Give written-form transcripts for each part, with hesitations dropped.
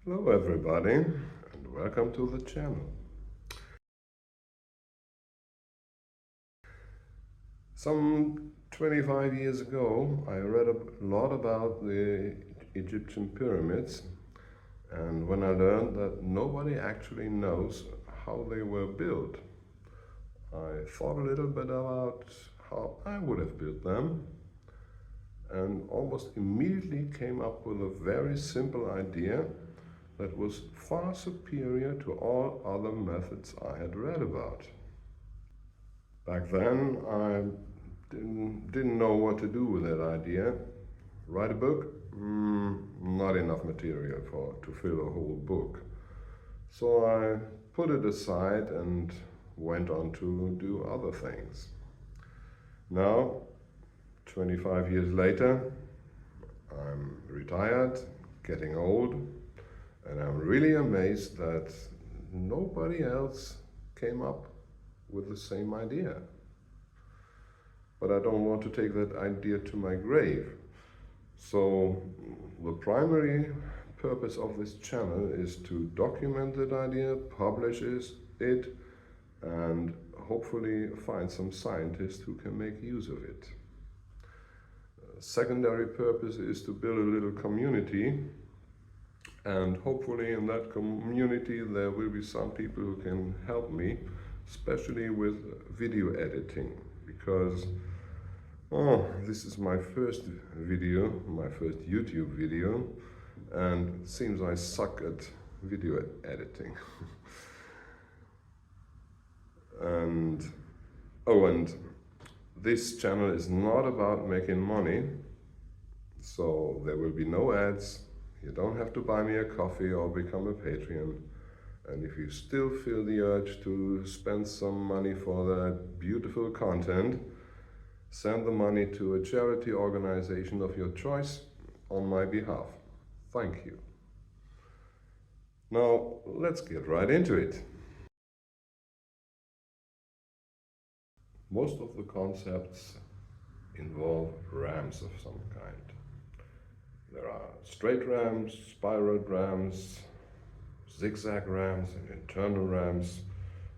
Hello everybody and welcome to the channel. Some 25 years ago I read a lot about the Egyptian pyramids, and when I learned that nobody actually knows how they were built, I thought a little bit about how I would have built them, and almost immediately came up with a very simple idea that was far superior to all other methods I had read about. Back then, I didn't know what to do with that idea. Write a book? Not enough material to fill a whole book. So I put it aside and went on to do other things. Now, 25 years later, I'm retired, getting old, and I'm really amazed that nobody else came up with the same idea. But I don't want to take that idea to my grave. So the primary purpose of this channel is to document that idea, publish it, and hopefully find some scientists who can make use of it. Secondary purpose is to build a little community, and hopefully in that community there will be some people who can help me, especially with video editing, because this is my first video, my first YouTube video, and it seems I suck at video editing. and this channel is not about making money, so there will be no ads. You don't have to buy me a coffee or become a Patreon. And if you still feel the urge to spend some money for that beautiful content, send the money to a charity organization of your choice on my behalf. Thank you. Now, let's get right into it. Most of the concepts involve ramps of some kind. There are straight ramps, spiral ramps, zigzag ramps, and internal ramps.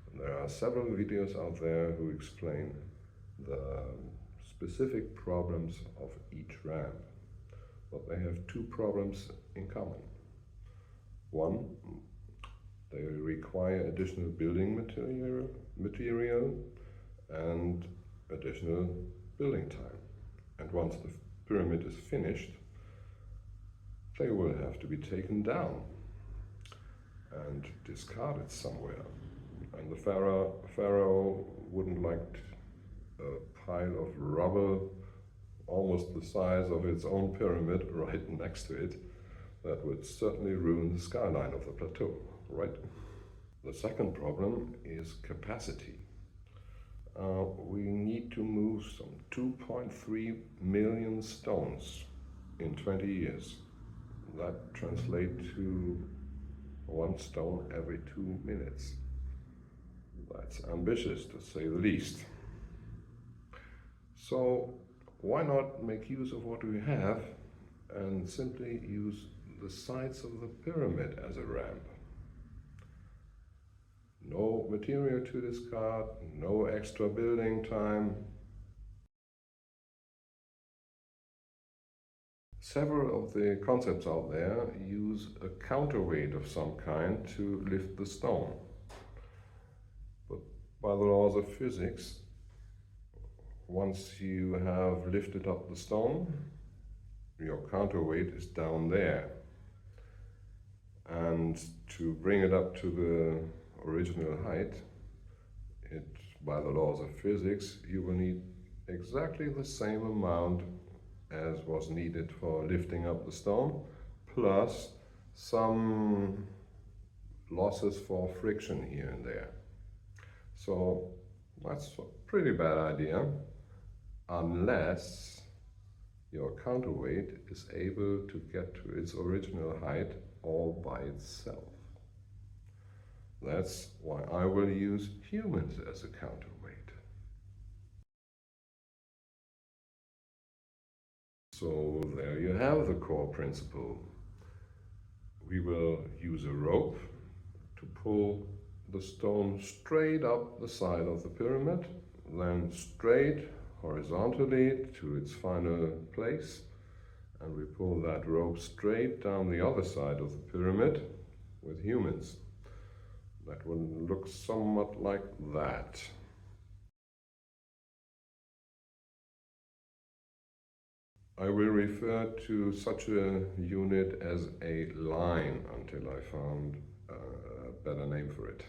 And there are several videos out there who explain the specific problems of each ramp. But they have two problems in common. One, they require additional building material and additional building time. And once the pyramid is finished, they will have to be taken down and discarded somewhere. And the pharaoh wouldn't like a pile of rubble almost the size of its own pyramid right next to it. That would certainly ruin the skyline of the plateau, right? The second problem is capacity. We need to move some 2.3 million stones in 20 years. That translates to one stone every 2 minutes. That's ambitious, to say the least. So why not make use of what we have and simply use the sides of the pyramid as a ramp? No material to discard, no extra building time. Several of the concepts out there use a counterweight of some kind to lift the stone. But by the laws of physics, once you have lifted up the stone, your counterweight is down there. And to bring it up to the original height, by the laws of physics, you will need exactly the same amount as was needed for lifting up the stone, plus some losses for friction here and there. So that's a pretty bad idea, unless your counterweight is able to get to its original height all by itself. That's why I will use humans as a counterweight. So there you have the core principle. We will use a rope to pull the stone straight up the side of the pyramid, then straight horizontally to its final place, and we pull that rope straight down the other side of the pyramid with humans. That will look somewhat like that. I will refer to such a unit as a line until I found a better name for it.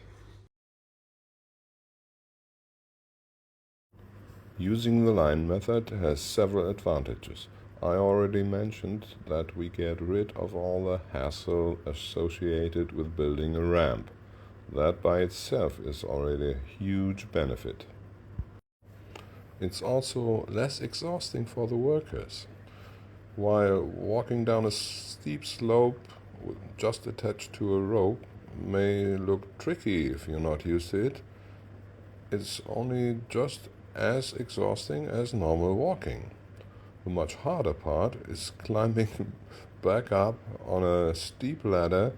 Using the line method has several advantages. I already mentioned that we get rid of all the hassle associated with building a ramp. That by itself is already a huge benefit. It's also less exhausting for the workers. While walking down a steep slope just attached to a rope may look tricky if you're not used to it, it's only just as exhausting as normal walking. The much harder part is climbing back up on a steep ladder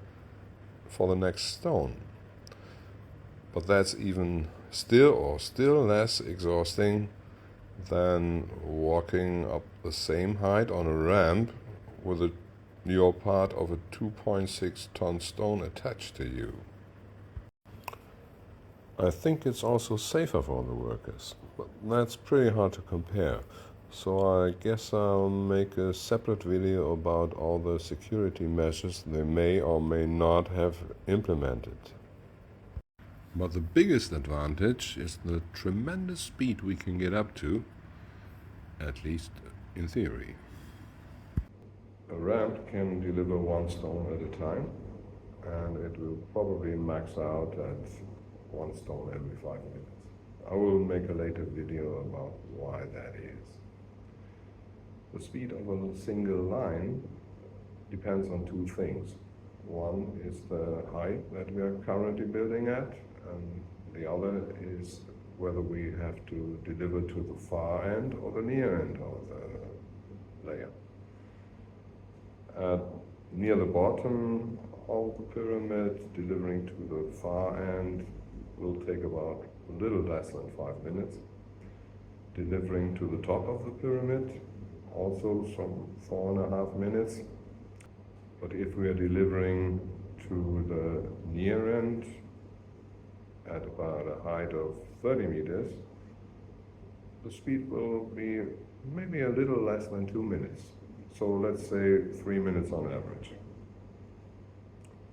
for the next stone. But that's still less exhausting than walking up the same height on a ramp with your part of a 2.6-ton stone attached to you. I think it's also safer for the workers, but that's pretty hard to compare. So I guess I'll make a separate video about all the security measures they may or may not have implemented. But the biggest advantage is the tremendous speed we can get up to, at least in theory. A ramp can deliver one stone at a time, and it will probably max out at one stone every 5 minutes. I will make a later video about why that is. The speed of a single line depends on two things. One is the height that we are currently building at, and the other is whether we have to deliver to the far end or the near end of the layer. Near the bottom of the pyramid, delivering to the far end will take about a little less than 5 minutes. Delivering to the top of the pyramid, also some 4.5 minutes. But if we are delivering to the near end at about a height of 30 meters, the speed will be maybe a little less than 2 minutes. So let's say 3 minutes on average.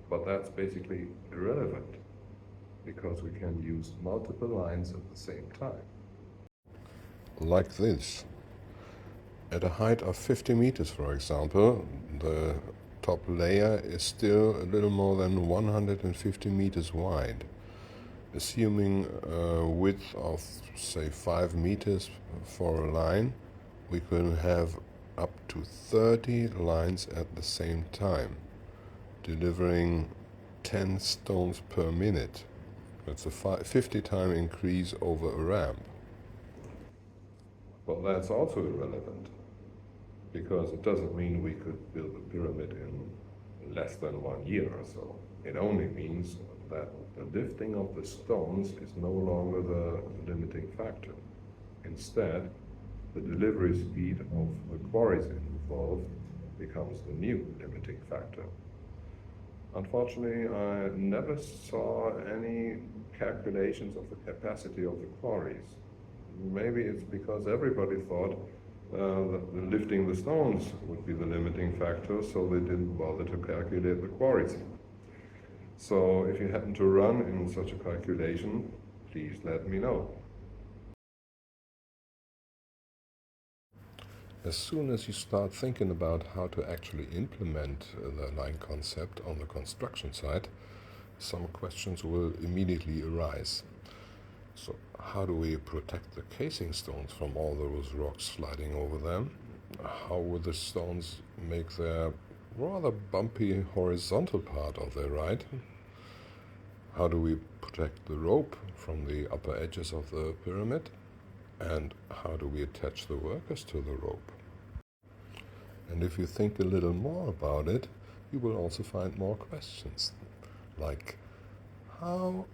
But that's basically irrelevant because we can use multiple lines at the same time. Like this. At a height of 50 meters, for example, the top layer is still a little more than 150 meters wide. Assuming a width of, say, 5 meters for a line, we can have up to 30 lines at the same time, delivering 10 stones per minute. That's a 50-time increase over a ramp. Well, that's also irrelevant, because it doesn't mean we could build a pyramid in less than 1 year or so. It only means that the lifting of the stones is no longer the limiting factor. Instead, the delivery speed of the quarries involved becomes the new limiting factor. Unfortunately, I never saw any calculations of the capacity of the quarries. Maybe it's because everybody thought that lifting the stones would be the limiting factor, so they didn't bother to calculate the quarries. So if you happen to run in such a calculation, please let me know. As soon as you start thinking about how to actually implement the line concept on the construction site, some questions will immediately arise. So how do we protect the casing stones from all those rocks sliding over them? How will the stones make their rather bumpy horizontal part of their ride? How do we protect the rope from the upper edges of the pyramid? And how do we attach the workers to the rope? And if you think a little more about it, you will also find more questions, like how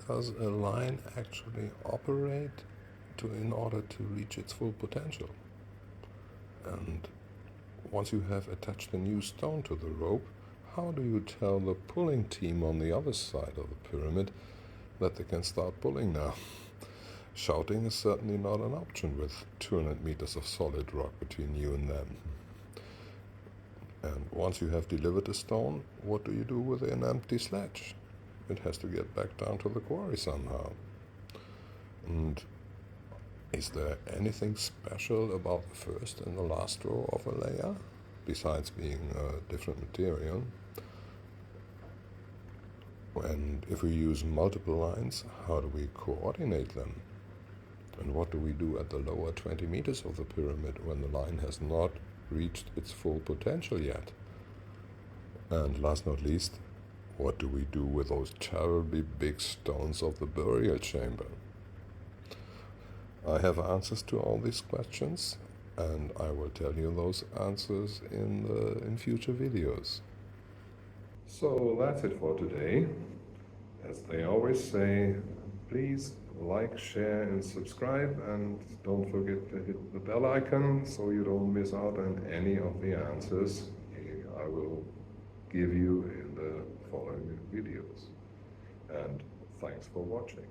does a line actually operate in order to reach its full potential? And once you have attached a new stone to the rope, how do you tell the pulling team on the other side of the pyramid that they can start pulling now? Shouting is certainly not an option with 200 meters of solid rock between you and them. And once you have delivered a stone, what do you do with an empty sledge? It has to get back down to the quarry somehow. And is there anything special about the first and the last row of a layer, besides being a different material? And if we use multiple lines, how do we coordinate them? And what do we do at the lower 20 meters of the pyramid when the line has not reached its full potential yet? And last not least, what do we do with those terribly big stones of the burial chamber? I have answers to all these questions, and I will tell you those answers in future videos. So that's it for today. As they always say, please like, share and subscribe, and don't forget to hit the bell icon so you don't miss out on any of the answers I will give you in the following videos. And thanks for watching.